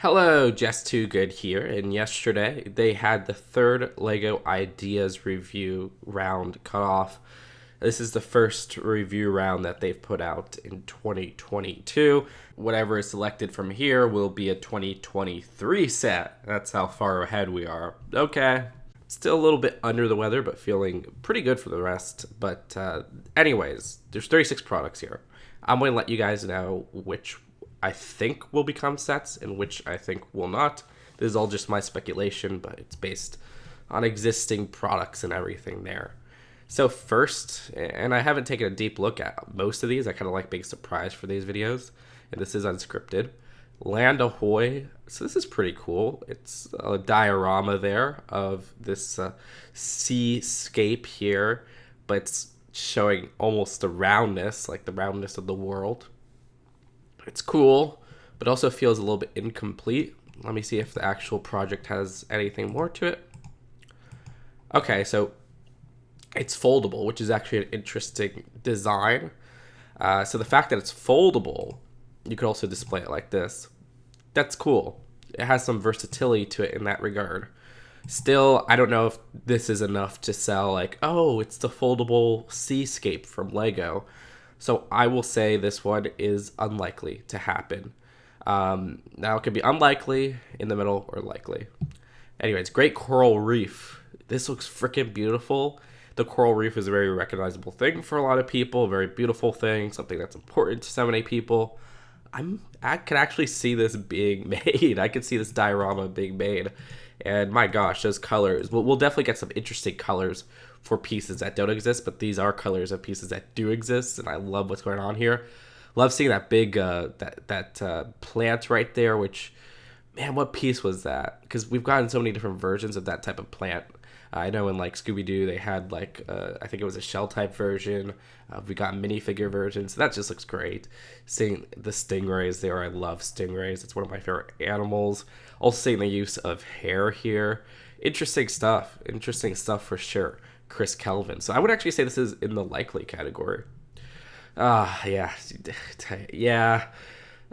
Hello, justtwogood here, and yesterday they had the third LEGO Ideas review round cut off. This is the first review round that they've put out in 2022. Whatever is selected from here will be a 2023 set. That's how far ahead we are. Okay. Still a little bit under the weather, but feeling pretty good for the rest. But anyways, there's 36 products here. I'm going to let you guys know which I think will become sets and which I think will not. This is all just my speculation, but it's based on existing products and everything there. So first, and I haven't taken a deep look at most of these, I kind of like being surprised for these videos, and this is unscripted. Land Ahoy, so this is pretty cool. It's a diorama there of this seascape here, but it's showing almost the roundness, like the roundness of the world. It's cool, but also feels a little bit incomplete. Let me see if the actual project has anything more to it. Okay, so it's foldable, which is actually an interesting design. So the fact that it's foldable, you could also display it like this. That's cool. It has some versatility to it in that regard. Still, I don't know if this is enough to sell like, oh, it's the foldable seascape from LEGO. So I will say this one is unlikely to happen. Now it could be unlikely, in the middle, or likely. Anyways, Great Coral Reef. This looks freaking beautiful. The coral reef is a very recognizable thing for a lot of people, a very beautiful thing, something that's important to so many people. I can actually see this being made. I can see this diorama being made. And my gosh, those colors. We'll definitely get some interesting colors for pieces that don't exist, but these are colors of pieces that do exist, and I love what's going on here. Love seeing that big plant right there, which, man, what piece was that? Because we've gotten so many different versions of that type of plant. I know in like Scooby-Doo they had like I think it was a shell type version. We got minifigure versions. So that just looks great. Seeing the stingrays there, I love stingrays. It's one of my favorite animals. Also seeing the use of hair here. Interesting stuff. Interesting stuff for sure. Chris Kelvin. So I would actually say this is in the likely category. Yeah.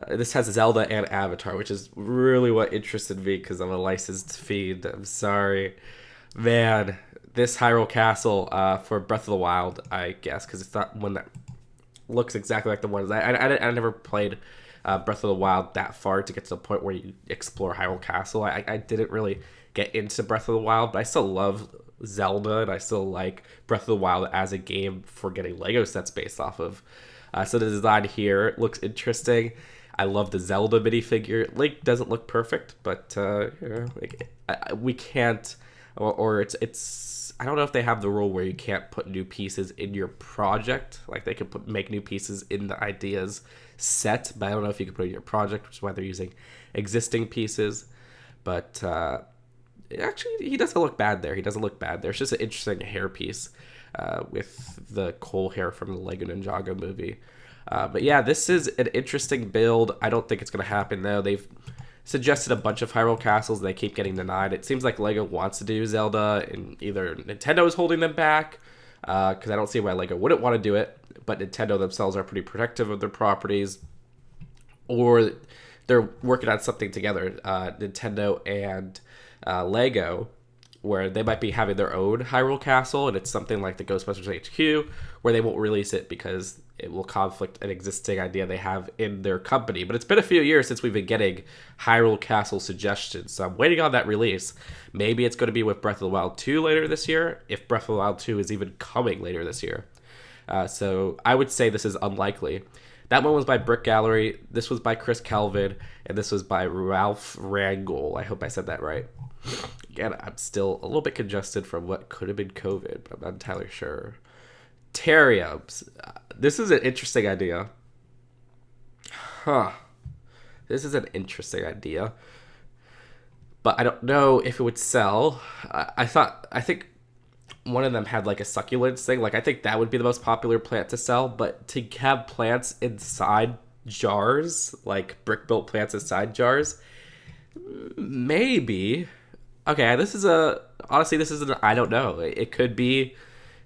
This has Zelda and Avatar, which is really what interested me because I'm a licensed feed. I'm sorry. Man, this Hyrule Castle for Breath of the Wild, I guess, because it's not one that looks exactly like the ones. I never played Breath of the Wild that far to get to the point where you explore Hyrule Castle. I didn't really get into Breath of the Wild, but I still love Zelda, and I still like Breath of the Wild as a game for getting Lego sets based off of. So the design here looks interesting. I love the Zelda minifigure. Link doesn't look perfect, but we can't, or it's. I don't know if they have the rule where you can't put new pieces in your project. Like they could make new pieces in the ideas set, but I don't know if you can put it in your project, which is why they're using existing pieces. But actually, he doesn't look bad there. It's just an interesting hairpiece with the Cole hair from the Lego Ninjago movie. But yeah, this is an interesting build. I don't think it's going to happen, though. They've suggested a bunch of Hyrule Castles, and they keep getting denied. It seems like LEGO wants to do Zelda, and either Nintendo is holding them back, because I don't see why LEGO wouldn't want to do it, but Nintendo themselves are pretty protective of their properties, or they're working on something together, Nintendo and LEGO, where they might be having their own Hyrule Castle, and it's something like the Ghostbusters HQ, where they won't release it because it will conflict an existing idea they have in their company. But it's been a few years since we've been getting Hyrule Castle suggestions, so I'm waiting on that release. Maybe it's going to be with Breath of the Wild 2 later this year, if Breath of the Wild 2 is even coming later this year. So I would say this is unlikely. That one was by Brick Gallery, this was by Chris Kelvin, and this was by Ralph Rangel. I hope I said that right. Again, I'm still a little bit congested from what could have been COVID, but I'm not entirely sure. Terrariums. This is an interesting idea. This is an interesting idea. But I don't know if it would sell. I think one of them had like a succulents thing. Like I think that would be the most popular plant to sell. But to have plants inside jars, like brick-built plants inside jars, maybe. Okay, this is I don't know. It could be,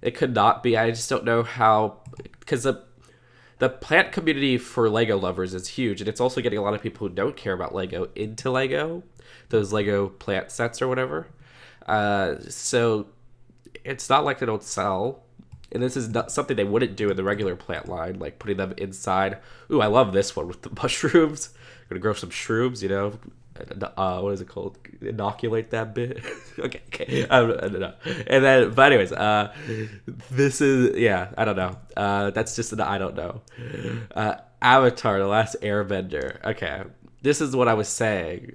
it could not be. I just don't know how, because the the plant community for Lego lovers is huge, and it's also getting a lot of people who don't care about Lego into Lego, those Lego plant sets or whatever. So it's not like they don't sell, and this is not something they wouldn't do in the regular plant line, like putting them inside. Ooh, I love this one with the mushrooms. Gonna grow some shrooms, you know. What is it called? Inoculate that bit. okay. I don't know. And then, but anyways, this is I don't know. That's just an I don't know. Avatar: The Last Airbender. Okay, this is what I was saying,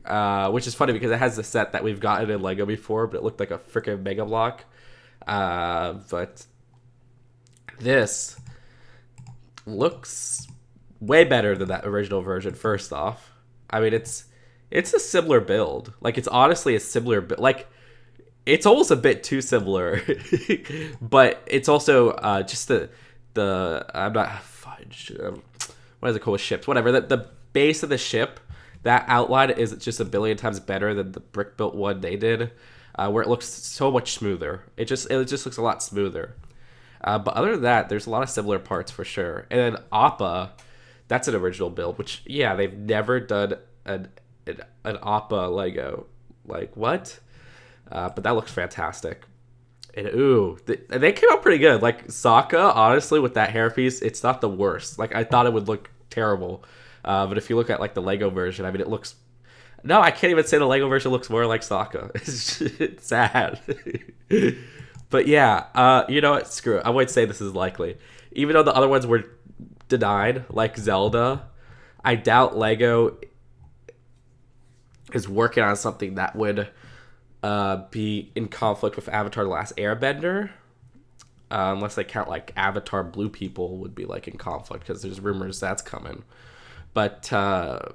which is funny because it has the set that we've gotten in Lego before, but it looked like a freaking Mega Block. But this looks way better than that original version. First off, I mean it's a similar build. Like it's honestly a similar build. Like it's almost a bit too similar, but it's also just the I'm not fudge. What is it called with ships? Whatever. The base of the ship, that outline is just a billion times better than the brick built one they did, where it looks so much smoother. It just looks a lot smoother. But other than that, there's a lot of similar parts for sure. And then Appa, that's an original build, which they've never done an Appa Lego. Like what? But that looks fantastic. And ooh, they came out pretty good. Like Sokka, honestly, with that hairpiece, it's not the worst. Like I thought it would look terrible, but if you look at like the Lego version, I mean, it looks. No, I can't even say the Lego version looks more like Sokka. It's sad. But yeah, you know what? Screw it. I wouldn't say this is likely. Even though the other ones were denied, like Zelda, I doubt Lego is working on something that would be in conflict with Avatar: The Last Airbender. Unless they count like Avatar Blue People would be like in conflict because there's rumors that's coming. But I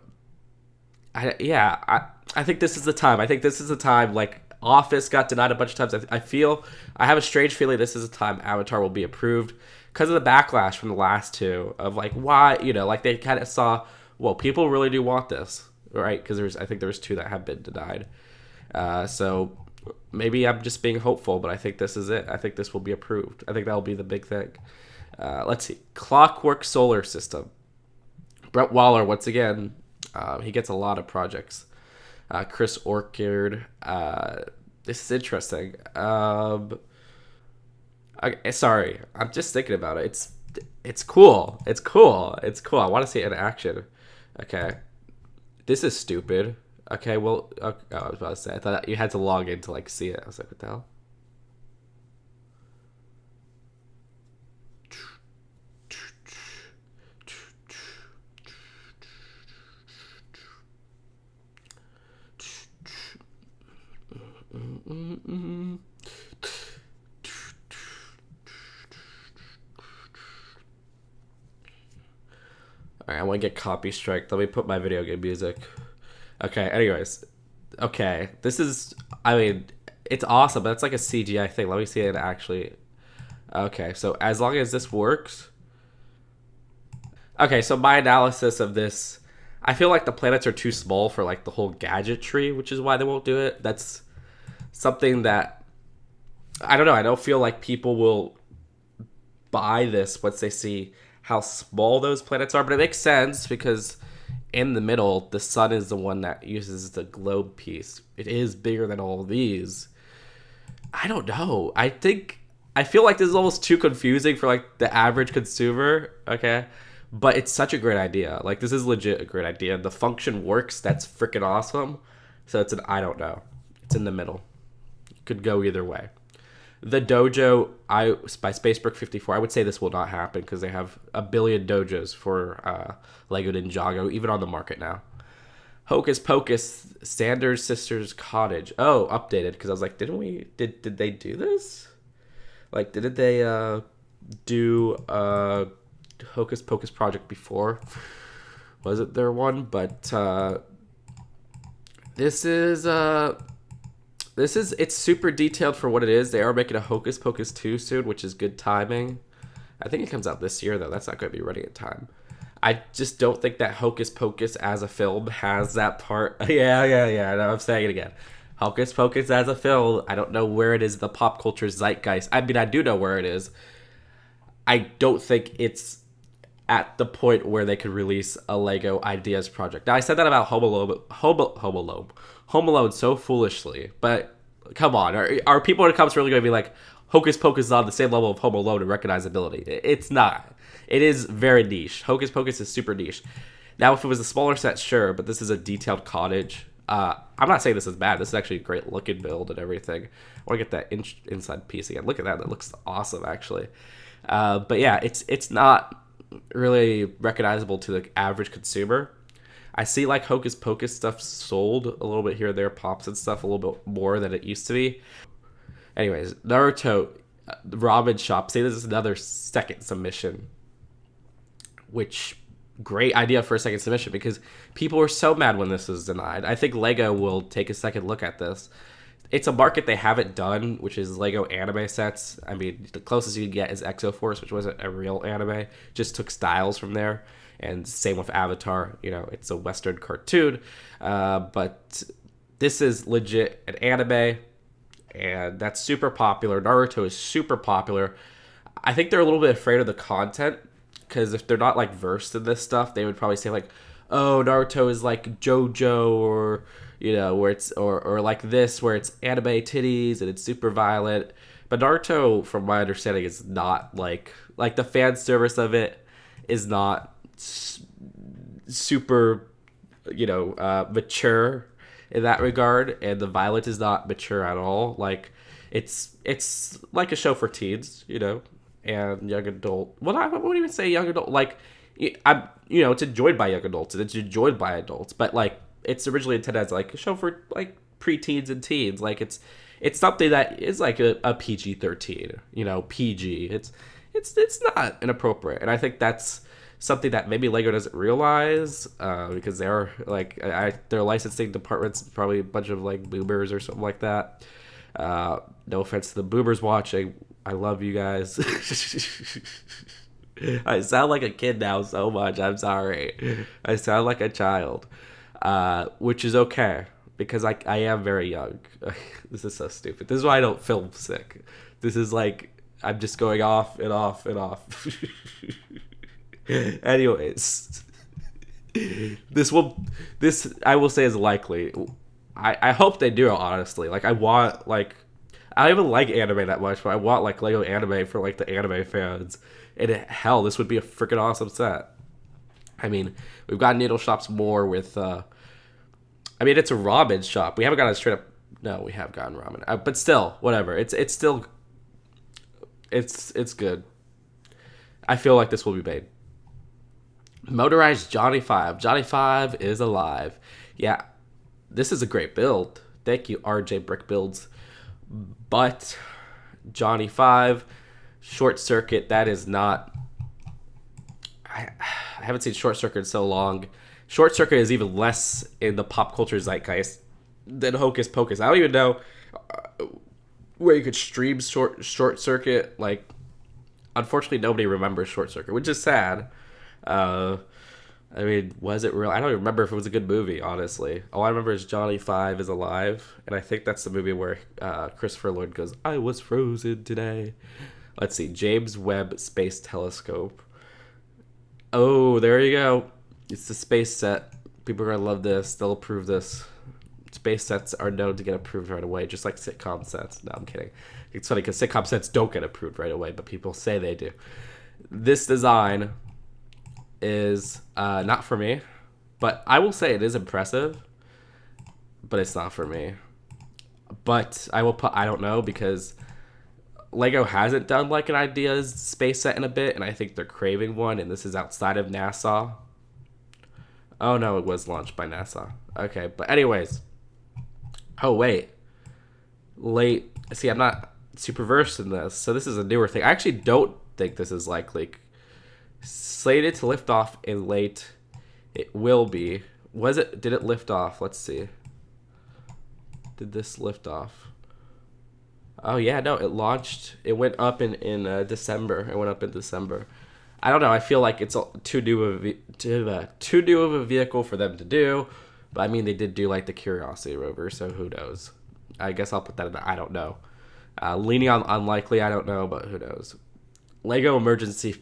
think this is the time. I think this is the time. Like Office got denied a bunch of times. I have a strange feeling this is the time Avatar will be approved because of the backlash from the last two of like why like they kind of saw well people really do want this, right? Because I think there was two that have been denied. So maybe I'm just being hopeful, but I think this is it. I think this will be approved. I think that'll be the big thing. Let's see. Clockwork Solar System. Brett Waller, once again, he gets a lot of projects. Chris Orchard. This is interesting. Sorry, I'm just thinking about it. It's cool. It's cool. I want to see it in action. Okay. This is stupid. Okay, well, I was about to say, I thought you had to log in to, like, see it. I was like, what the hell? Alright, I want to get copy strike. Let me put my video game music. Okay, anyways. Okay, this is, I mean, it's awesome, but it's like a CGI thing. Let me see it actually. Okay, so as long as this works. Okay, so my analysis of this, I feel like the planets are too small for like the whole gadgetry, which is why they won't do it. That's something that, I don't know, I don't feel like people will buy this once they see how small those planets are, but it makes sense because in the middle, the sun is the one that uses the globe piece. It is bigger than all of these. I don't know. I feel like this is almost too confusing for like the average consumer. Okay. But it's such a great idea. Like this is legit a great idea. The function works. That's freaking awesome. So it's an, I don't know. It's in the middle. Could go either way. The dojo, by Spacebrick 54, I would say this will not happen because they have a billion dojos for Lego Ninjago, even on the market now. Hocus Pocus, Sanders Sisters Cottage. Oh, updated because I was like, did they do this? Like, didn't they do Hocus Pocus project before? Was it their one? But this is it's super detailed for what it is. They are making a Hocus Pocus 2 soon, which is good timing. I think it comes out this year, though. That's not going to be ready in time. I just don't think that Hocus Pocus as a film has that part. Yeah. No, I'm saying it again. Hocus Pocus as a film, I don't know where it is in the pop culture zeitgeist. I mean, I do know where it is. I don't think it's at the point where they could release a Lego Ideas project. Now I said that about Home Alone so foolishly, but come on, are people when it comes to really going to be like Hocus Pocus is on the same level of Home Alone in recognizability? It's not. It is very niche. Hocus Pocus is super niche. Now, if it was a smaller set, sure, but this is a detailed cottage. I'm not saying this is bad. This is actually a great looking build and everything. I want to get that inside piece again. Look at that. That looks awesome, actually. But yeah, it's not really recognizable to the average consumer. I see like Hocus Pocus stuff sold a little bit here and there, pops and stuff a little bit more than it used to be. Anyways, Naruto, ramen shop. See, this is another second submission, which great idea for a second submission because people were so mad when this was denied. I think Lego will take a second look at this. It's a market they haven't done, which is Lego anime sets. I mean, the closest you can get is Exoforce, which wasn't a real anime, just took styles from there. And same with Avatar, it's a Western cartoon. But this is legit an anime, and that's super popular. Naruto is super popular. I think they're a little bit afraid of the content, because if they're not like versed in this stuff, they would probably say like, oh, Naruto is like JoJo, or where it's or like this, where it's anime titties and it's super violent. But Naruto, from my understanding, is not like the fan service of it is not super mature in that regard, and the violence is not mature at all. Like it's like a show for teens, and young adult. Well, I wouldn't even say young adult. Like it's enjoyed by young adults and it's enjoyed by adults, but like it's originally intended as like a show for like preteens and teens. Like it's something that is like a PG-13, PG. It's not inappropriate, and I think that's something that maybe Lego doesn't realize, because they're like their licensing department's probably a bunch of like boomers or something like that. No offense to the boomers watching, I love you guys. I sound like a kid now so much. I'm sorry. I sound like a child, which is okay because I am very young. This is so stupid. This is why I don't film sick. This is like I'm just going off and off and off. Anyways, this I will say is likely. I hope they do, honestly. Like I don't even like anime that much, but I want like Lego anime for like the anime fans. And hell, this would be a freaking awesome set. I mean, we've got needle shops more with it's a ramen shop. We haven't gotten straight up. No, we have gotten ramen. But still, whatever. It's still it's good. I feel like this will be made. Motorized Johnny 5. Johnny 5 is alive. Yeah, this is a great build. Thank you, RJ Brick Builds. But Johnny 5, Short Circuit, that is not... I haven't seen Short Circuit in so long. Short Circuit is even less in the pop culture zeitgeist than Hocus Pocus. I don't even know where you could stream Short Circuit. Like, unfortunately, nobody remembers Short Circuit, which is sad. Was it real? I don't even remember if it was a good movie, honestly. All I remember is Johnny 5 is alive, and I think that's the movie where Christopher Lloyd goes, I was frozen today. Let's see, James Webb Space Telescope. Oh, there you go. It's the space set. People are going to love this. They'll approve this. Space sets are known to get approved right away, just like sitcom sets. No, I'm kidding. It's funny because sitcom sets don't get approved right away, but people say they do. This design is not for me, but I will say it is impressive, but it's not for me. But I will put I don't know, because Lego hasn't done like an Ideas space set in a bit, and I think they're craving one, and this is outside of NASA. Oh no, it was launched by NASA. Okay, but anyways. Oh wait. Late. See, I'm not super versed in this, so this is a newer thing. I actually don't think this is likely. Slated to lift off in late. It will be. Did it lift off? Let's see. Did this lift off? Oh yeah, no, it launched. It went up in December. It went up in December. I don't know. I feel like it's too new of a vehicle for them to do. But I mean, they did do like the Curiosity rover, so who knows? I guess I'll put that in the I don't know. Leaning on unlikely, I don't know, but who knows? Lego emergency.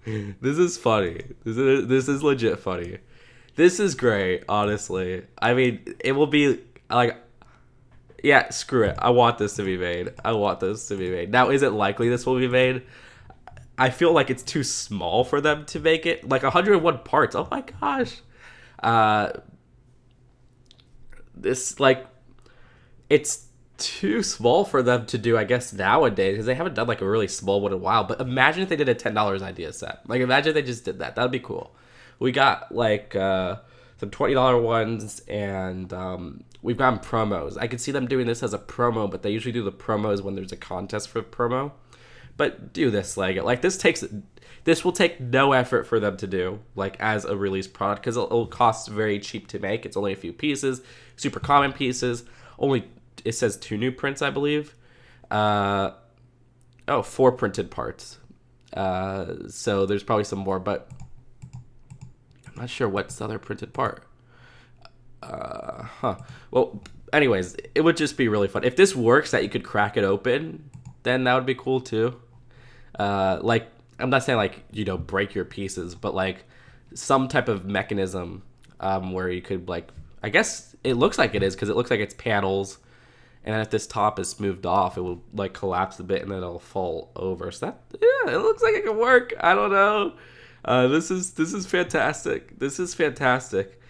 This is funny. This is legit funny. This is great, honestly. I mean, it will be like, yeah, screw it. I want this to be made. I want this to be made. Now, is it likely this will be made? I feel like it's too small for them to make it. Like 101 parts. Oh my gosh. Uh, this like it's too small for them to do, I guess, nowadays, because they haven't done like a really small one in a while. But imagine if they did a $10 idea set. Like, imagine if they just did that. That'd be cool. We got like some $20 ones, and we've gotten promos. I could see them doing this as a promo, but they usually do the promos when there's a contest for promo. But do this, like this will take no effort for them to do, like, as a release product, because it'll cost very cheap to make. It's only a few pieces, super common pieces. Only, it says 2 new prints, I believe. 4 printed parts. So there's probably some more, but I'm not sure what's the other printed part. Well, anyways, it would just be really fun. If this works, that you could crack it open, then that would be cool too. Like, I'm not saying like, break your pieces, but like some type of mechanism where you could, like, I guess it looks like it is, because it looks like it's panels, and then if this top is smoothed off, it will like collapse a bit and then it'll fall over. So that, yeah, it looks like it can work. I don't know. This is fantastic. This is fantastic.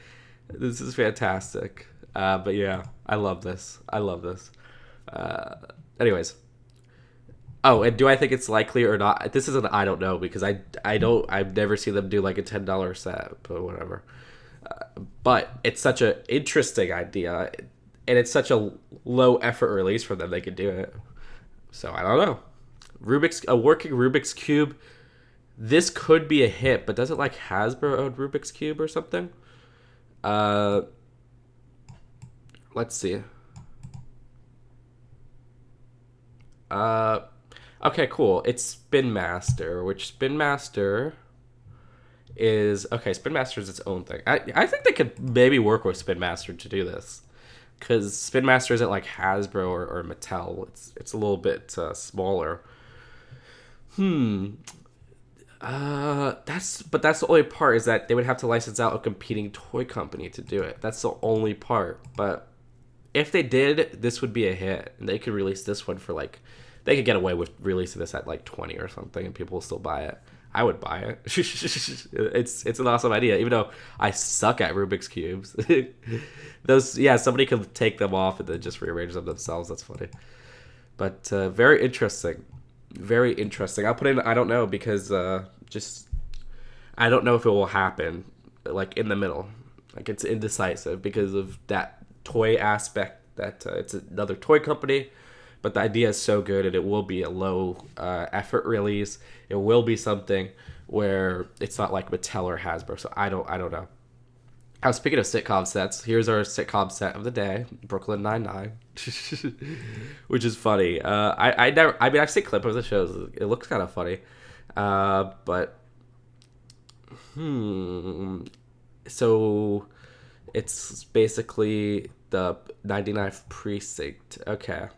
This is fantastic. But yeah, I love this. Anyways. Oh, and do I think it's likely or not? This is an I don't know, because I've never seen them do like a $10 set, but whatever. But it's such an interesting idea, and it's such a low effort release for them. They could do it. So I don't know. A working Rubik's Cube. This could be a hit, but does it like Hasbro own Rubik's Cube or something? Let's see. Okay, cool. It's Spin Master, which Spin Master is its own thing. I think they could maybe work with Spin Master to do this, because Spin Master isn't like Hasbro or Mattel. It's a little bit smaller. That's the only part, is that they would have to license out a competing toy company to do it. That's the only part. But if they did, this would be a hit, and they could release this one for like, they could get away with releasing this at like 20 or something, and people will still buy it. I would buy it. It's an awesome idea, even though I suck at Rubik's Cubes. Somebody could take them off and then just rearrange them themselves. That's funny. But very interesting. Very interesting. I'll put in I don't know, because I don't know if it will happen, like, in the middle. Like, it's indecisive because of that toy aspect, that it's another toy company. But the idea is so good, and it will be a low effort release. It will be something where it's not like Mattel or Hasbro. So I don't know. I was speaking of sitcom sets. Here's our sitcom set of the day, Brooklyn Nine-Nine, which is funny. I've seen clips of the shows. It looks kind of funny, but so it's basically the 99th precinct. Okay.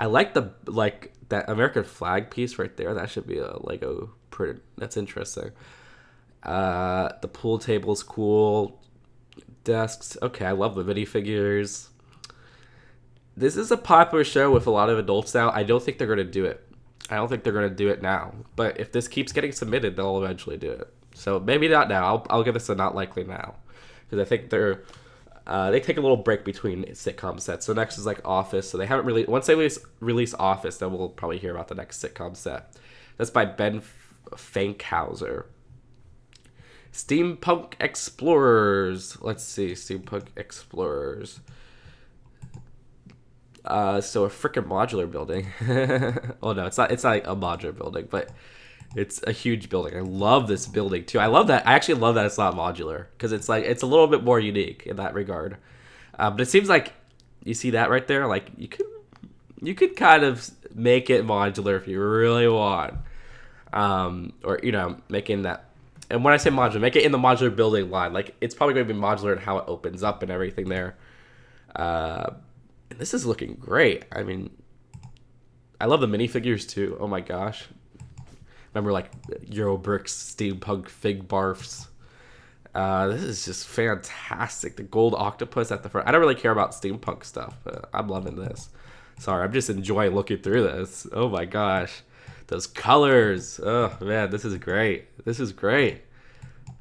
I like that American flag piece right there. That should be a Lego print. That's interesting. The pool table's cool. Desks. Okay, I love the minifigures. This is a popular show with a lot of adults now. I don't think they're going to do it. I don't think they're going to do it now. But if this keeps getting submitted, they'll eventually do it. So maybe not now. I'll give this a not likely now, because I think they take a little break between sitcom sets. So next is like Office. So they haven't really, once they release Office, then we'll probably hear about the next sitcom set. That's by Ben Fankhauser. Steampunk Explorers. Let's see, Steampunk Explorers. So a freaking modular building. Oh no, it's not like a modular building, but it's a huge building. I love this building too. I actually love that it's not modular, because it's a little bit more unique in that regard. But it seems like, you see that right there? Like, you could kind of make it modular if you really want. Or, making that. And when I say modular, make it in the modular building line. Like, it's probably going to be modular in how it opens up and everything there. And this is looking great. I mean, I love the minifigures too. Oh my gosh. Remember like Eurobricks, steampunk fig barfs. This is just fantastic. The gold octopus at the front. I don't really care about steampunk stuff, but I'm loving this. Sorry, I'm just enjoying looking through this. Oh my gosh. Those colors. Oh man, this is great. This is great.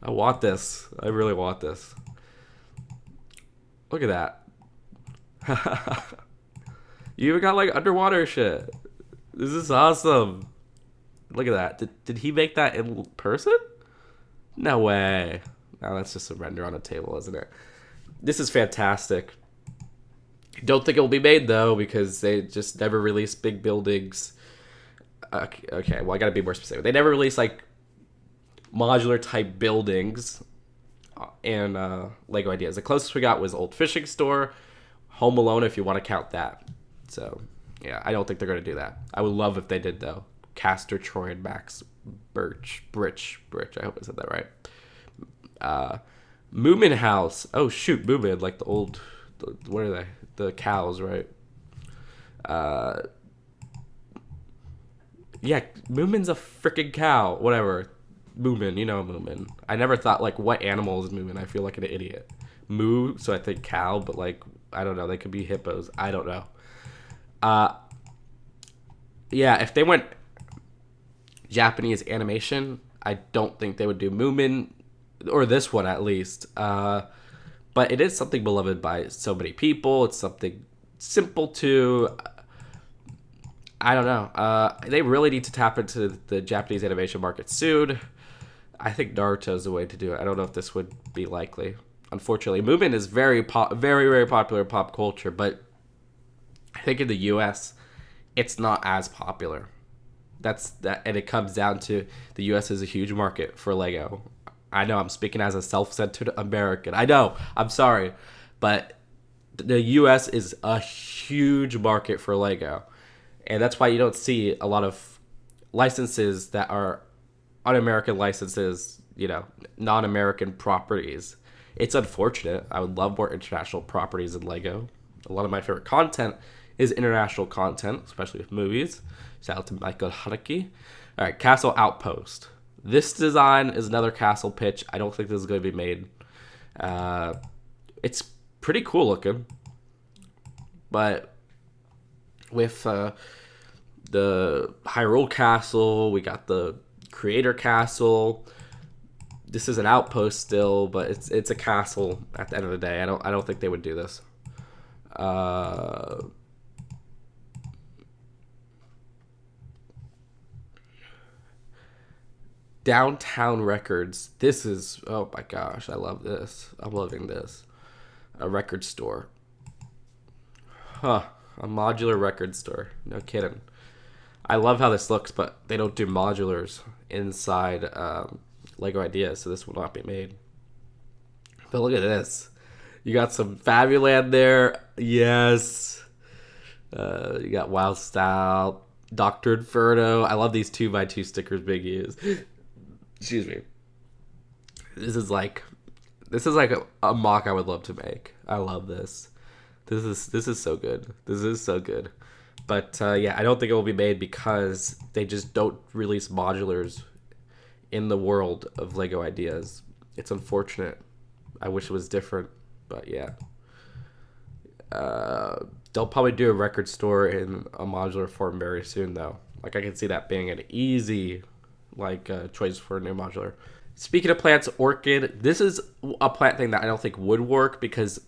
I want this. I really want this. Look at that. You even got like underwater shit. This is awesome. Look at that. Did he make that in person? No way. No, that's just a render on a table, isn't it? This is fantastic. Don't think it will be made though, because they just never release big buildings. Okay, well I gotta be more specific. They never release like modular type buildings and Lego ideas. The closest we got was Old Fishing Store, Home Alone, if you want to count that. So yeah, I don't think they're gonna do that. I would love if they did though. Castor, Troy, and Max Birch. I hope I said that right. Moomin House. Oh shoot, Moomin, like the old, what are they? The cows, right? Yeah, Moomin's a freaking cow. Whatever. Moomin, you know Moomin. I never thought, like, what animal is Moomin? I feel like an idiot. Moo, so I think cow, but, like, I don't know. They could be hippos. I don't know. Yeah, if they went Japanese animation, I don't think they would do Moomin, or this one at least. But it is something beloved by so many people. It's something simple to... I don't know. They really need to tap into the Japanese animation market soon. I think Naruto's the way to do it. I don't know if this would be likely. Unfortunately, Moomin is very, very popular in pop culture, but I think in the U.S., it's not as popular. That's that, and it comes down to the U.S. is a huge market for Lego. I know I'm speaking as a self-centered American. I know. I'm sorry, but the U.S. is a huge market for Lego. And that's why you don't see a lot of licenses that are un-American licenses, you know, non-American properties. It's unfortunate. I would love more international properties in Lego. A lot of my favorite content is international content, especially with movies. Shout out to Michael Haneke. All right, Castle Outpost. This design is another castle pitch. I don't think this is going to be made. It's pretty cool looking. But with the Hyrule Castle, we got the Creator Castle. This is an outpost still, but it's a castle at the end of the day. I don't think they would do this. Downtown Records. This is, oh my gosh, I love this. I'm loving this. A record store. Huh. A modular record store. No kidding. I love how this looks, but they don't do modulars inside Lego Ideas, so this will not be made. But look at this. You got some Fabuland there. Yes. You got Wild Style. Dr. Inferno. I love these 2x2 stickers Big use. Excuse me. This is like a mock I would love to make. I love this. This is so good. This is so good. But yeah, I don't think it will be made because they just don't release modulars in the world of Lego Ideas. It's unfortunate. I wish it was different, but yeah. They'll probably do a record store in a modular form very soon, though. Like, I can see that being an easy choice for a new modular. Speaking of plants, orchid. This is a plant thing that I don't think would work because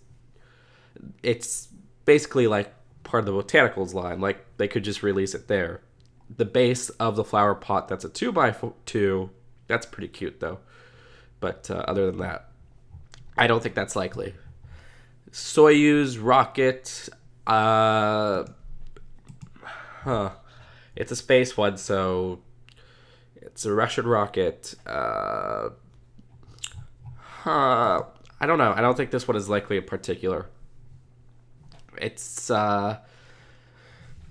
it's basically like part of the botanicals line. Like, they could just release it there. The base of the flower pot, that's a 2x2. That's pretty cute, though. But other than that, I don't think that's likely. Soyuz rocket. It's a space one, so it's a Russian rocket. I don't know. I don't think this one is likely in particular. It's I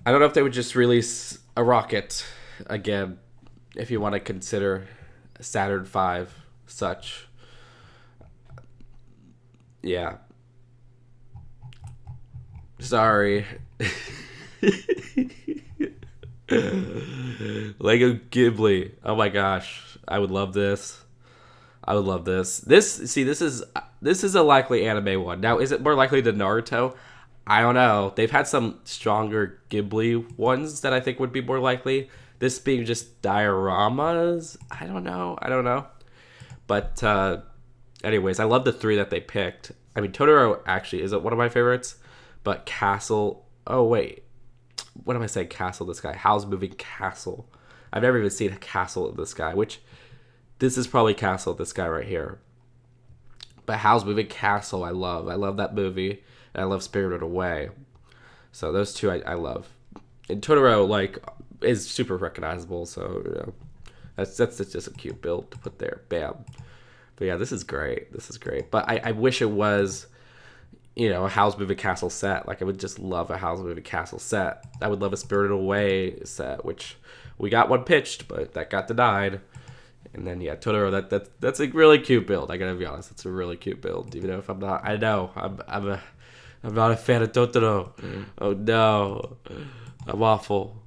don't know if they would just release a rocket again, if you want to consider Saturn V such. Yeah. Sorry. Lego Ghibli. Oh my gosh, I would love this. I would love this. This is a likely anime one. Now, is it more likely than Naruto? I don't know. They've had some stronger Ghibli ones that I think would be more likely. This being just dioramas. I don't know. I don't know. But anyways, I love the three that they picked. I mean, Totoro actually is one of my favorites, but Castle. Oh wait, what am I saying? Castle. This guy. Howl's Moving Castle. I've never even seen a Castle of this guy. Which this is probably Castle. This guy right here. But Howl's Moving Castle, I love. I love that movie. And I love Spirited Away. So those two I love. And Totoro like is super recognizable. So you know, that's just a cute build to put there. Bam. But yeah, this is great. This is great. But I wish it was, you know, a Howl's Moving Castle set. Like I would just love a Howl's Moving Castle set. I would love a Spirited Away set, which we got one pitched, but that got denied. And then yeah, Totoro. That's a really cute build. I gotta be honest, it's a really cute build. Even if I'm not, I know I'm not a fan of Totoro. Oh no, I'm awful.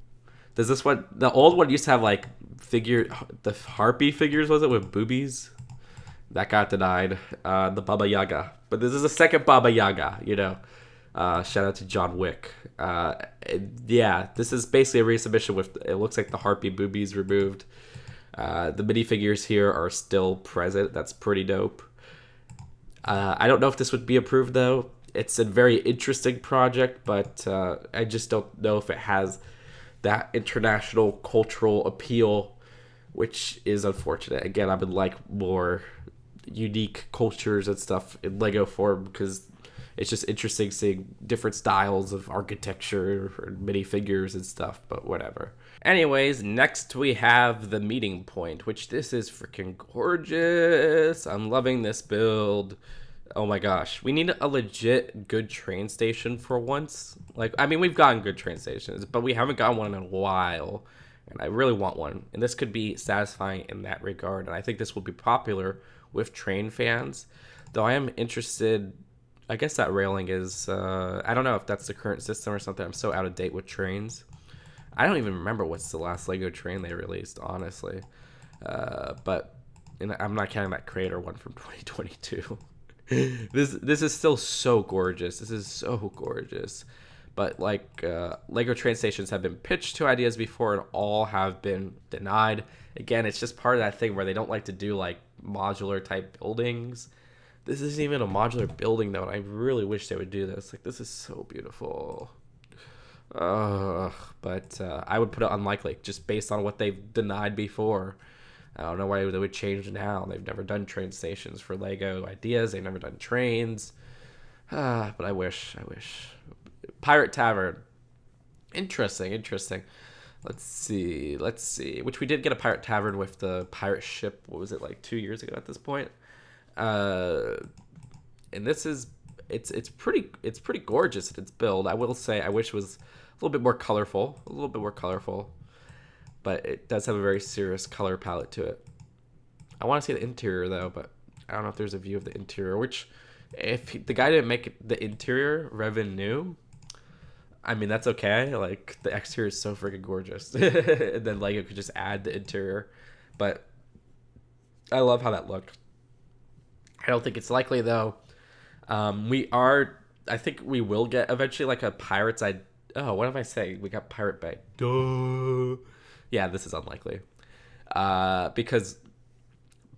Does this one? The old one used to have like the harpy figures, was it, with boobies? That got denied. The Baba Yaga, but this is a second Baba Yaga. You know, shout out to John Wick. Yeah, this is basically a resubmission with it looks like the harpy boobies removed. The minifigures here are still present. That's pretty dope. I don't know if this would be approved though. It's a very interesting project, but I just don't know if it has that international cultural appeal, which is unfortunate. Again, I would like more unique cultures and stuff in Lego form because it's just interesting seeing different styles of architecture and minifigures and stuff, but whatever. Anyways, next we have the meeting point, which this is freaking gorgeous. I'm loving this build. Oh my gosh, we need a legit good train station for once. Like, I mean, we've gotten good train stations, but we haven't gotten one in a while, and I really want one. And this could be satisfying in that regard, and I think this will be popular with train fans. Though I am interested, I guess that railing is, I don't know if that's the current system or something. I'm so out of date with trains. I don't even remember what's the last Lego train they released, honestly. But and I'm not counting that creator one from 2022. This is still so gorgeous. This is so gorgeous. But like Lego train stations have been pitched to ideas before and all have been denied. Again, it's just part of that thing where they don't like to do like modular type buildings. This isn't even a modular building though, and I really wish they would do this. Like, this is so beautiful. But I would put it unlikely just based on what they've denied before. I don't know why they would change now. They've never done train stations for Lego ideas. They've never done trains. But I wish. Pirate Tavern. Interesting. Let's see. Which we did get a Pirate Tavern with the pirate ship. What was it, like 2 years ago at this point? And this is it's pretty gorgeous in its build. I will say I wish it was a little bit more colorful. But it does have a very serious color palette to it. I want to see the interior though, but I don't know if there's a view of the interior. Which, if the guy didn't make the interior revenue, I mean that's okay. Like, the exterior is so freaking gorgeous, and then Lego could just add the interior. But I love how that looked. I don't think it's likely though. I think we will get eventually like a Pirate's Eye. Oh, what am I saying? We got Pirate Bay. Duh. Yeah, this is unlikely. Because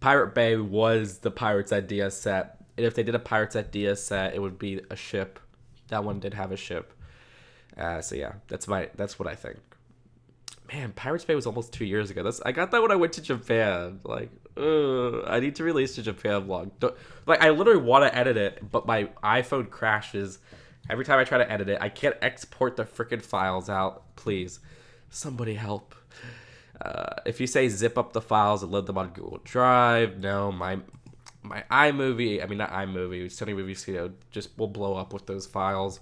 Pirate Bay was the Pirate's Idea set. And if they did a Pirate's Idea set, it would be a ship. That one did have a ship. So yeah, that's what I think. Man, Pirates Bay was almost 2 years ago. I got that when I went to Japan. Like, I need to release a Japan vlog. I literally want to edit it, but my iPhone crashes every time I try to edit it. I can't export the freaking files out. Please, somebody help. If you say zip up the files and load them on Google Drive, no, my iMovie, I mean not iMovie, Sony Movie Studio just will blow up with those files.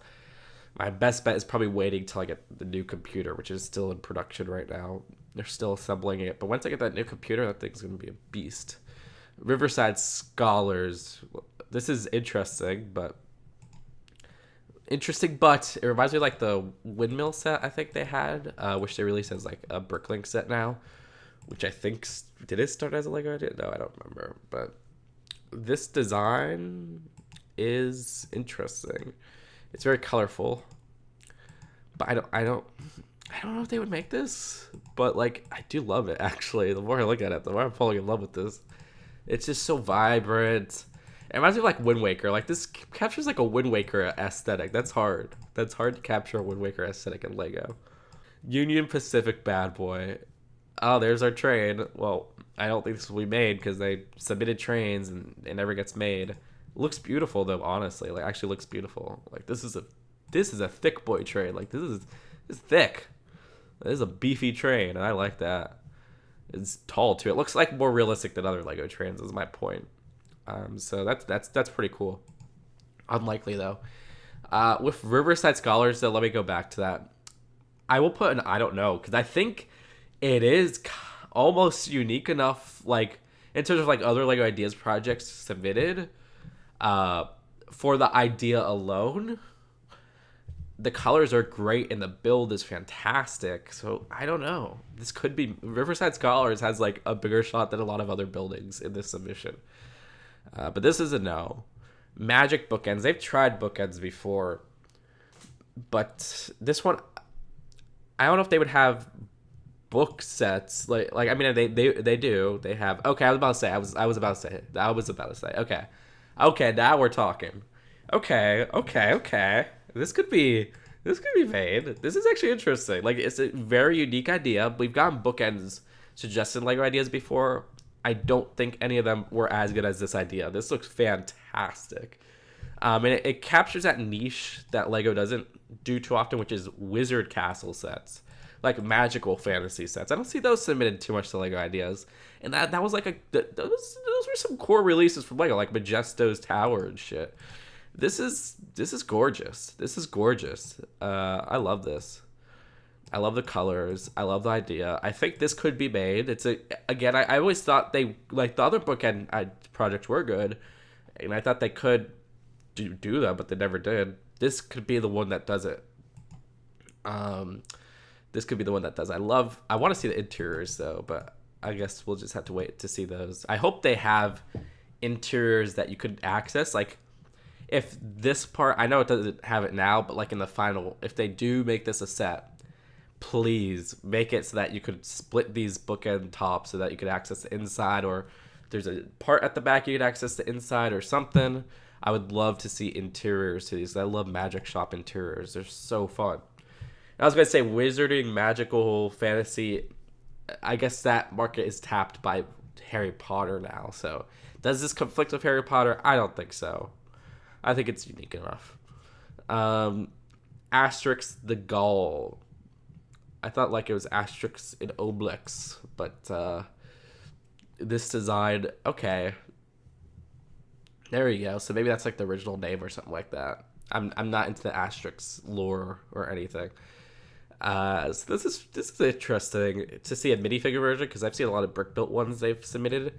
My best bet is probably waiting till I get the new computer, which is still in production right now. They're still assembling it, but once I get that new computer, that thing's gonna be a beast. Riverside Scholars. This is interesting, but interesting, but it reminds me of like the windmill set I think they had, which they released as like a Bricklink set now, which I think did it start as a Lego idea? No, I don't remember. But this design is interesting. It's very colorful, but I don't know if they would make this, but like I do love it actually. The more I look at it, the more I'm falling in love with this. It's just so vibrant. It reminds me of like Wind Waker. Like this captures like a Wind Waker aesthetic. That's hard. That's hard to capture a Wind Waker aesthetic in Lego. Union Pacific bad boy. Oh, there's our train. Well, I don't think this will be made because they submitted trains and it never gets made. It looks beautiful though, honestly. Like actually looks beautiful. Like this is a thick boy train. Like this is thick. This is a beefy train, and I like that. It's tall too. It looks like more realistic than other Lego trains. Is my point. So that's pretty cool. Unlikely though. With Riverside Scholars, though, let me go back to that. I will put an I don't know because I think it is almost unique enough, like in terms of like other Lego Ideas projects submitted, for the idea alone. The colors are great and the build is fantastic. So I don't know. This could be Riverside Scholars has like a bigger shot than a lot of other buildings in this submission. But this is a no. Magic Bookends. They've tried Bookends before, but this one, I don't know if they would have book sets like I mean they do. They have. Okay, I was about to say. Okay, now we're talking. Okay. This could be made. This is actually interesting. Like it's a very unique idea. We've gotten Bookends suggested Lego ideas before. I don't think any of them were as good as this idea. This looks fantastic. And it captures that niche that Lego doesn't do too often, which is wizard castle sets, like magical fantasy sets. I don't see those submitted too much to Lego ideas. And that was like those were some core releases from Lego, like Majesto's Tower and shit. This is gorgeous. This is gorgeous. I love this. I love the colors. I love the idea. I think this could be made. I always thought they like the other bookend projects were good, and I thought they could do that, but they never did. This could be the one that does it. This could be the one that does. I want to see the interiors though, but I guess we'll just have to wait to see those. I hope they have interiors that you could access, like. If this part, I know it doesn't have it now, but like in the final, if they do make this a set, please make it so that you could split these bookend tops so that you could access the inside, or there's a part at the back you could access the inside or something. I would love to see interiors to these. I love Magic Shop interiors. They're so fun. And I was going to say wizarding, magical, fantasy. I guess that market is tapped by Harry Potter now. So does this conflict with Harry Potter? I don't think so. I think it's unique enough. Asterix the Gaul. I thought like it was Asterix and Obelix, but this design, okay. There you go. So maybe that's like the original name or something like that. I'm not into the Asterix lore or anything. So this is interesting to see a minifigure version because I've seen a lot of brick built ones they've submitted.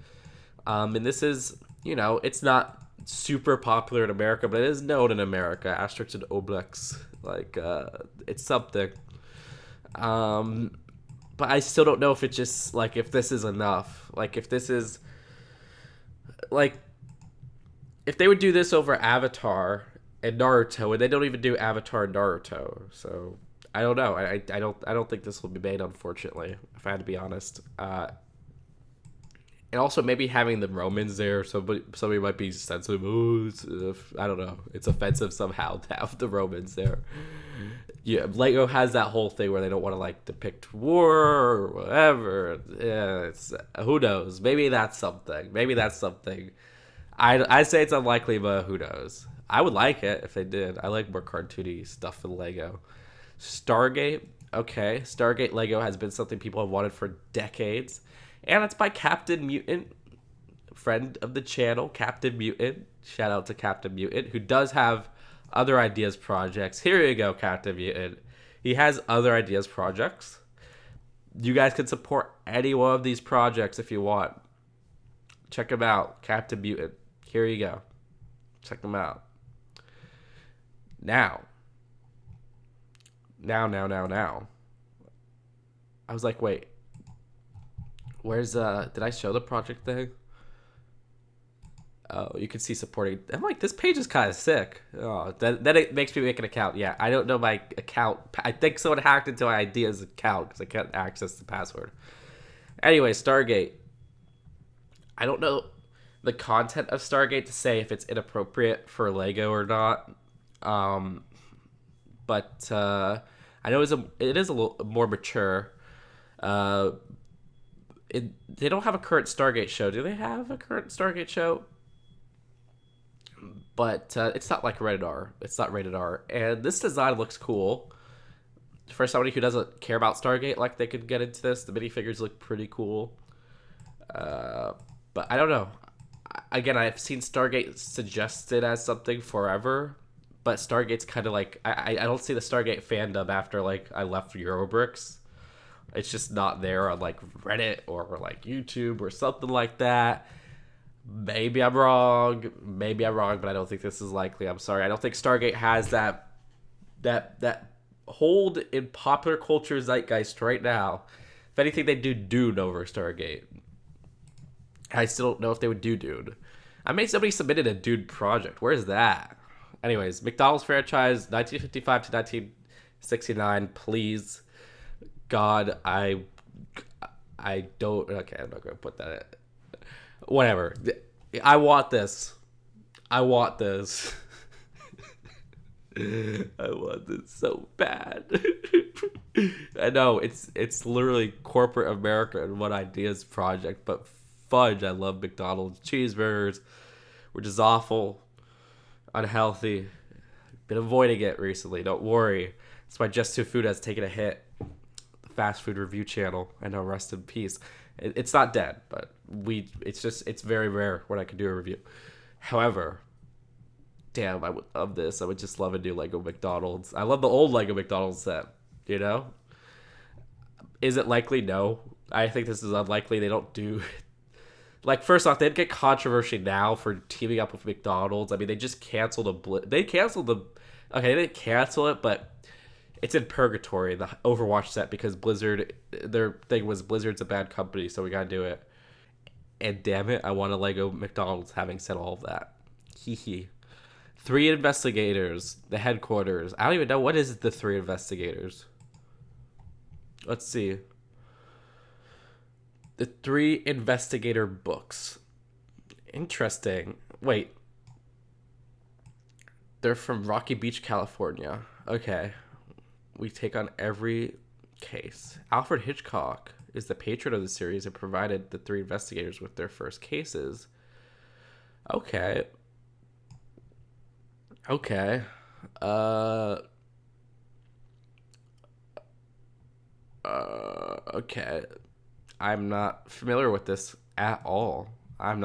And this is, it's not super popular in America, but it is known in America. Asterix and Obelix, like it's something. But I still don't know if it just like if this is enough. Like if this is like if they would do this over Avatar and Naruto, and they don't even do Avatar and Naruto, so I don't know. I don't think this will be made, unfortunately, if I had to be honest. And also maybe having the Romans there, somebody might be sensitive. Oh, I don't know. It's offensive somehow to have the Romans there. Yeah, Lego has that whole thing where they don't want to like depict war or whatever. Yeah, it's who knows. Maybe that's something. I say it's unlikely, but who knows? I would like it if they did. I like more cartoony stuff in Lego. Stargate, okay. Stargate Lego has been something people have wanted for decades. And it's by Captain Mutant, friend of the channel, Captain Mutant. Shout out to Captain Mutant, who does have other ideas projects. Here you go, Captain Mutant. He has other ideas projects. You guys can support any one of these projects if you want. Check him out, Captain Mutant. Here you go. Check him out. Now, Now. I was like, wait, where's did I show the project thing? Oh, you can see supporting. I'm like, this page is kind of sick. Oh, then it makes me make an account. Yeah, I don't know my account. I think someone hacked into my ideas account because I can't access the password. Anyway, Stargate. I don't know the content of Stargate to say if it's inappropriate for Lego or not. Um, but I know it is a little more mature. Uh, they don't have a current Stargate show. Do they have a current Stargate show? But it's not like rated R. It's not rated R. And this design looks cool. For somebody who doesn't care about Stargate, like they could get into this. The minifigures look pretty cool. But I don't know. Again, I've seen Stargate suggested as something forever. But Stargate's kind of like... I don't see the Stargate fandom after like I left Eurobricks. It's just not there on like Reddit or like YouTube or something like that. Maybe I'm wrong, but I don't think this is likely. I'm sorry. I don't think Stargate has that hold in popular culture zeitgeist right now. If anything, they do Dune over Stargate. I still don't know if they would do Dune. I made somebody submitted a Dune project. Where's that? Anyways, McDonald's franchise, 1955 to 1969. Please, God, I don't. Okay, I'm not gonna put that in. Whatever. I want this. I want this so bad. I know it's literally corporate America and What Ideas Project, but fudge, I love McDonald's cheeseburgers, which is awful, unhealthy. Been avoiding it recently. Don't worry. That's why Just2Food has taken a hit. The fast food review channel. I know, rest in peace. It's not dead, but it's very rare when I can do a review. However, damn, I would love this. I would just love a new Lego McDonald's. I love the old Lego McDonald's set, you know? Is it likely? No. I think this is unlikely. They don't do... Like, first off, they'd get controversy now for teaming up with McDonald's. I mean, they just canceled they canceled the... Okay, they didn't cancel it, but... It's in purgatory, the Overwatch set, because Blizzard, their thing was Blizzard's a bad company, so we gotta do it. And damn it, I want a Lego McDonald's having said all of that. Hee hee. 3 investigators, the headquarters. I don't even know, what is the 3 investigators? Let's see. The 3 investigator books. Interesting. Wait. They're from Rocky Beach, California. Okay. We take on every case. Alfred Hitchcock is the patron of the series and provided the 3 investigators with their first cases. Okay. Okay. Okay. I'm not familiar with this at all. I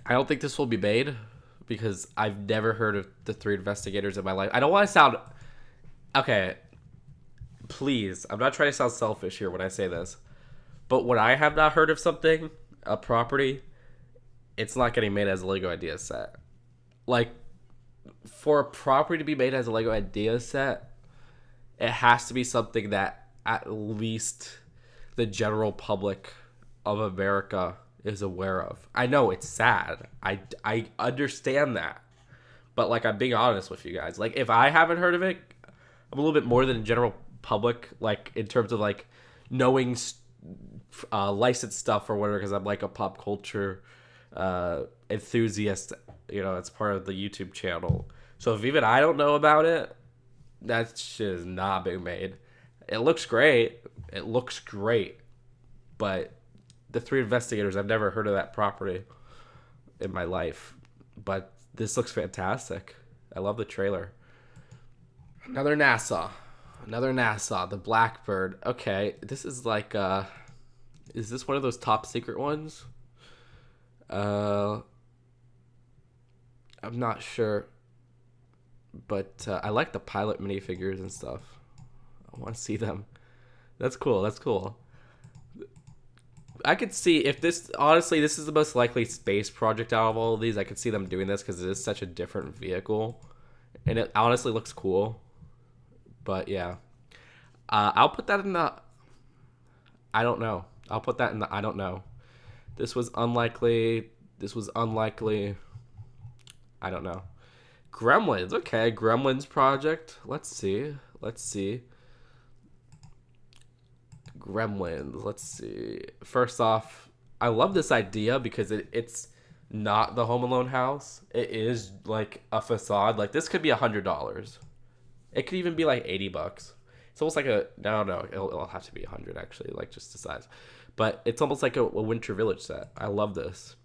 don't think this will be made because I've never heard of the 3 investigators in my life. I don't want to sound... Okay, please. I'm not trying to sound selfish here when I say this. But when I have not heard of something, a property, it's not getting made as a Lego idea set. Like, for a property to be made as a Lego idea set, it has to be something that at least the general public of America is aware of. I know it's sad. I understand that. But like, I'm being honest with you guys. Like, if I haven't heard of it, I'm a little bit more than the general public, like in terms of like knowing licensed stuff or whatever, because I'm like a pop culture enthusiast. You know, it's part of the YouTube channel. So if even I don't know about it, that shit is not being made. It looks great. But the 3 investigators, I've never heard of that property in my life. But this looks fantastic. I love the trailer. Another NASA, the Blackbird. Okay, this is like, is this one of those top secret ones? I'm not sure. But I like the pilot minifigures and stuff. I want to see them. That's cool. I could see if this, honestly, this is the most likely space project out of all of these. I could see them doing this because it is such a different vehicle, and it honestly looks cool. But yeah, I'll put that in the I don't know. I'll put that in the I don't know. This was unlikely. This was unlikely. I don't know. Gremlins. Okay, Gremlins project. Let's see. Let's see. Gremlins. Let's see. First off, I love this idea because it's not the Home Alone house. It is like a facade. Like this could be $100. It could even be like $80. It's almost like a no. It'll have to be 100 actually, like just the size. But it's almost like a Winter Village set. I love this.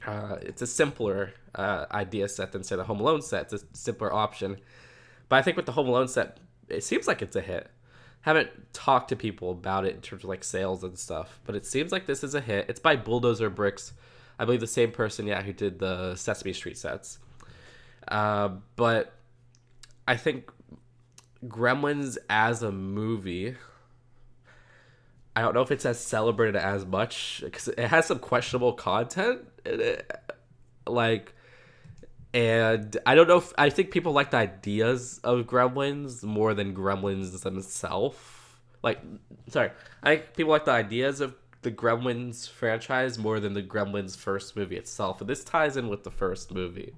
It's a simpler idea set than say the Home Alone set. It's a simpler option. But I think with the Home Alone set, it seems like it's a hit. Haven't talked to people about it in terms of like sales and stuff, but it seems like this is a hit. It's by Bulldozer Bricks, I believe the same person, who did the Sesame Street sets. But I think Gremlins as a movie, I don't know if it's as celebrated as much because it has some questionable content in it. Like, and I don't know if I think people like the ideas of Gremlins more than Gremlins themselves. Like, sorry, I think people like the ideas of the Gremlins franchise more than the Gremlins first movie itself. And this ties in with the first movie.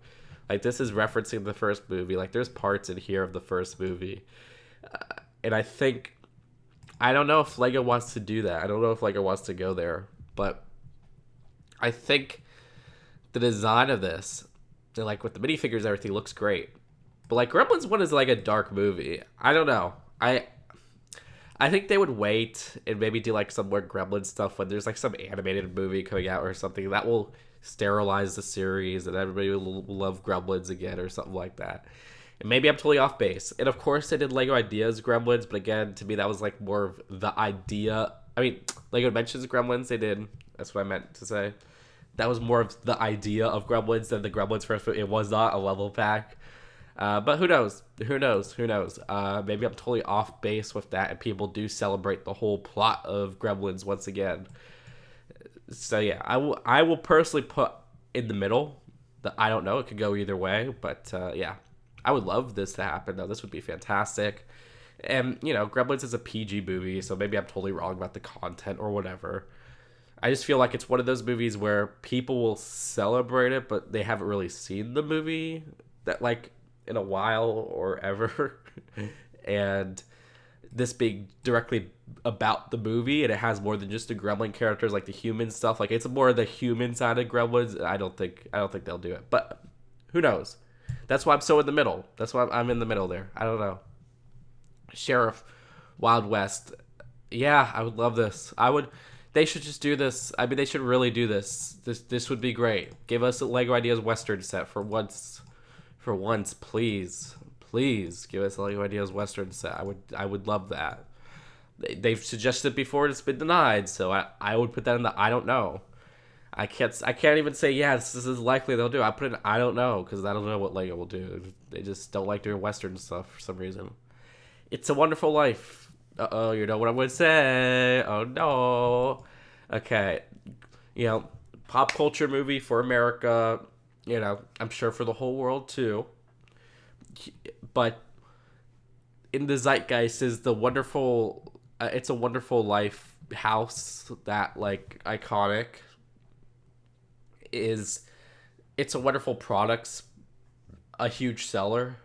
Like, this is referencing the first movie. Like, there's parts in here of the first movie. And I think, I don't know if LEGO wants to do that. I don't know if LEGO wants to go there. But I think the design of this, like with the minifigures, everything looks great. But like Gremlins 1 is like a dark movie. I don't know. I think they would wait and maybe do like some more Gremlin stuff when there's like some animated movie coming out or something that will sterilize the series and everybody will love Gremlins again or something like that. And maybe I'm totally off base. And of course they did LEGO Ideas Gremlins, but again, to me that was like more of the idea. I mean, LEGO Dimensions Gremlins, they did. That's what I meant to say. That was more of the idea of Gremlins than the Gremlins first movie. It was not a level pack. But who knows? Who knows? Who knows? Maybe I'm totally off base with that, and people do celebrate the whole plot of Gremlins once again. So yeah, I will personally put in the middle. I don't know. It could go either way, but yeah, I would love this to happen. Though this would be fantastic. And Gremlins is a PG movie, so maybe I'm totally wrong about the content or whatever. I just feel like it's one of those movies where people will celebrate it, but they haven't really seen the movie that like in a while or ever. And this being directly about the movie, and it has more than just the Gremlin characters, like the human stuff. Like it's more the human side of Gremlins. I don't think they'll do it, but who knows? That's why I'm so in the middle. That's why I'm in the middle there. I don't know. Sheriff Wild West. Yeah, I would love this. They should just do this. I mean, they should really do this. This would be great. Give us a LEGO Ideas Western set for once. For once, please. Please give us a LEGO Ideas Western set. I would love that. They've suggested before, it's been denied, so I would put that in the I don't know. I can't even say yes, this is likely they'll do. I put in I don't know because I don't know what LEGO will do. They just don't like doing Western stuff for some reason. It's a Wonderful Life. Uh-oh, you know what I'm going to say. Oh, no. Okay. Pop culture movie for America. I'm sure for the whole world, too. But in the zeitgeist is the wonderful... It's a Wonderful Life house that, like, iconic. It's a Wonderful Products a huge seller?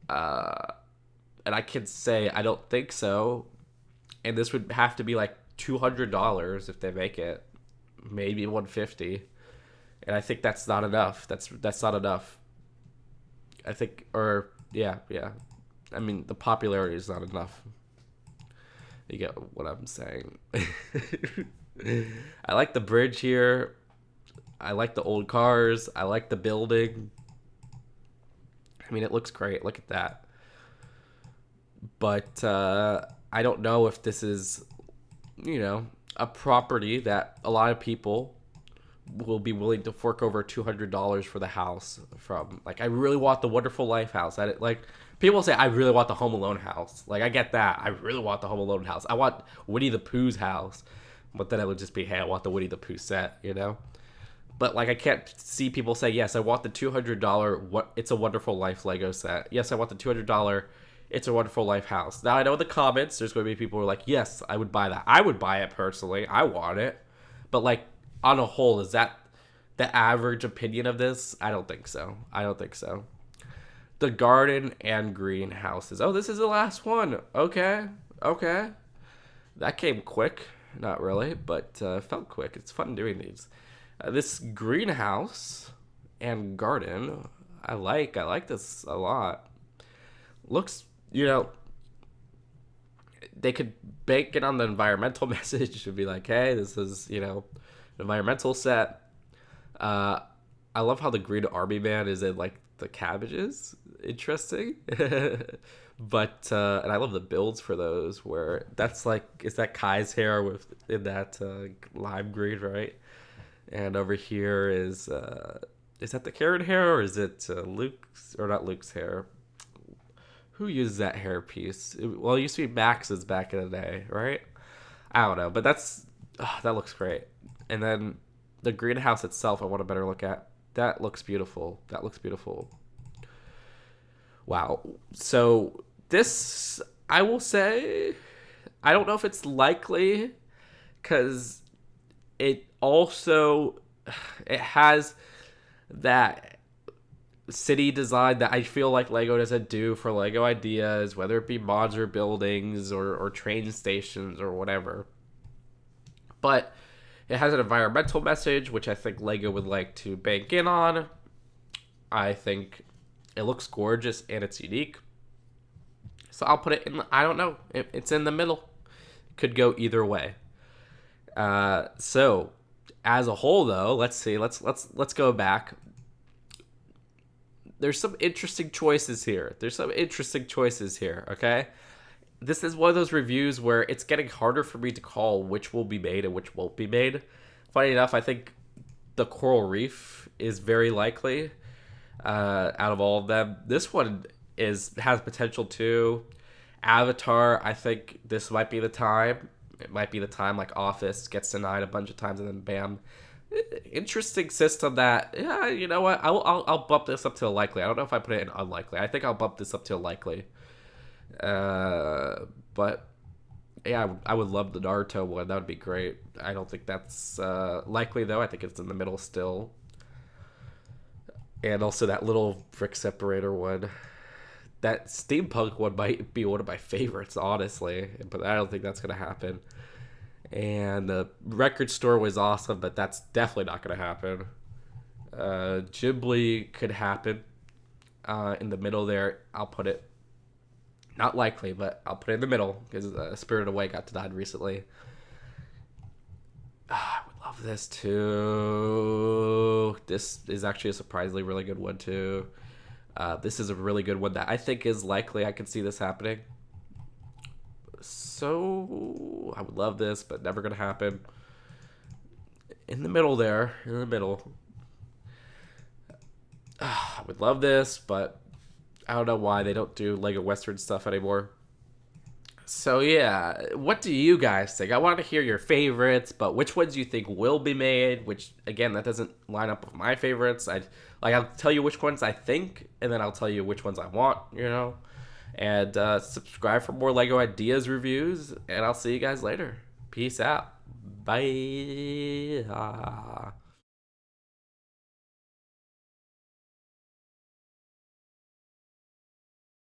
And I can say I don't think so. And this would have to be like $200 if they make it, maybe $150. And I think that's not enough. That's not enough. I think, or yeah. I mean, the popularity is not enough. You get what I'm saying. I like the bridge here. I like the old cars. I like the building. I mean, it looks great. Look at that. But I don't know if this is, a property that a lot of people will be willing to fork over $200 for the house from. Like, I really want the Wonderful Life house. Like, people say I really want the Home Alone house. Like, I get that. I really want the Home Alone house. I want Winnie the Pooh's house. But then it would just be, hey, I want the Winnie the Pooh set, you know? But, like, I can't see people say, yes, I want the $200 It's a Wonderful Life Lego set. Yes, I want the $200 It's a Wonderful Life house. Now, I know in the comments, there's going to be people who are like, yes, I would buy that. I would buy it personally. I want it. But, like, on a whole, is that the average opinion of this? I don't think so. I don't think so. The garden and greenhouses. Oh, this is the last one. Okay. Okay. That came quick. Not really, but felt quick. It's fun doing these. This greenhouse and garden, I like this a lot. Looks, you know, they could bank it on the environmental message and be like, hey, this is, you know, an environmental set. I love how the green army man is in, like, the cabbages. Interesting. But and I love the builds for those where that's like, is that Kai's hair with in that lime green, right? And over here is that the Karen hair, or is it Luke's, or not Luke's hair? Who uses that hair piece? Well, it used to be Max's back in the day, right? I don't know, but that looks great. And then the greenhouse itself, I want a better look at. That looks beautiful. That looks beautiful. Wow. So this, I will say, I don't know if it's likely, because it has that city design that I feel like Lego doesn't do for Lego ideas, whether it be mods or buildings or train stations or whatever. But it has an environmental message, which I think Lego would like to bank in on. I think it looks gorgeous and it's unique. So I'll put it in, I don't know, it's in the middle. Could go either way. So as a whole, though, let's see, let's go back. There's some interesting choices here. Okay? This is one of those reviews where it's getting harder for me to call which will be made and which won't be made. Funny enough, I think the Coral Reef is very likely out of all of them. This one has potential too. Avatar, I think this might be the time. It might be the time, like Office gets denied a bunch of times and then bam. Interesting system that, yeah, you know what? I'll bump this up to a likely. I don't know if I put it in unlikely. I think I'll bump this up to a likely. But yeah, I would love the Naruto one. That would be great. I don't think that's likely though. I think it's in the middle still. And also that little brick separator one. That steampunk one might be one of my favorites, honestly. But I don't think that's going to happen. And the record store was awesome, but that's definitely not going to happen. Ghibli could happen. In the middle there, I'll put it. Not likely, but I'll put it in the middle because Spirited Away got denied recently. I would love this too. This is actually a surprisingly really good one too. This is a really good one that I think is likely. I can see this happening. So I would love this, but never gonna happen. In the middle there, in the middle. I would love this, but I don't know why they don't do Lego Western stuff anymore. So yeah, what do you guys think? I want to hear your favorites, but which ones you think will be made, which, again, that doesn't line up with my favorites. I'll tell you which ones I think, and then I'll tell you which ones I want, you know? And subscribe for more Lego Ideas reviews, and I'll see you guys later. Peace out. Bye.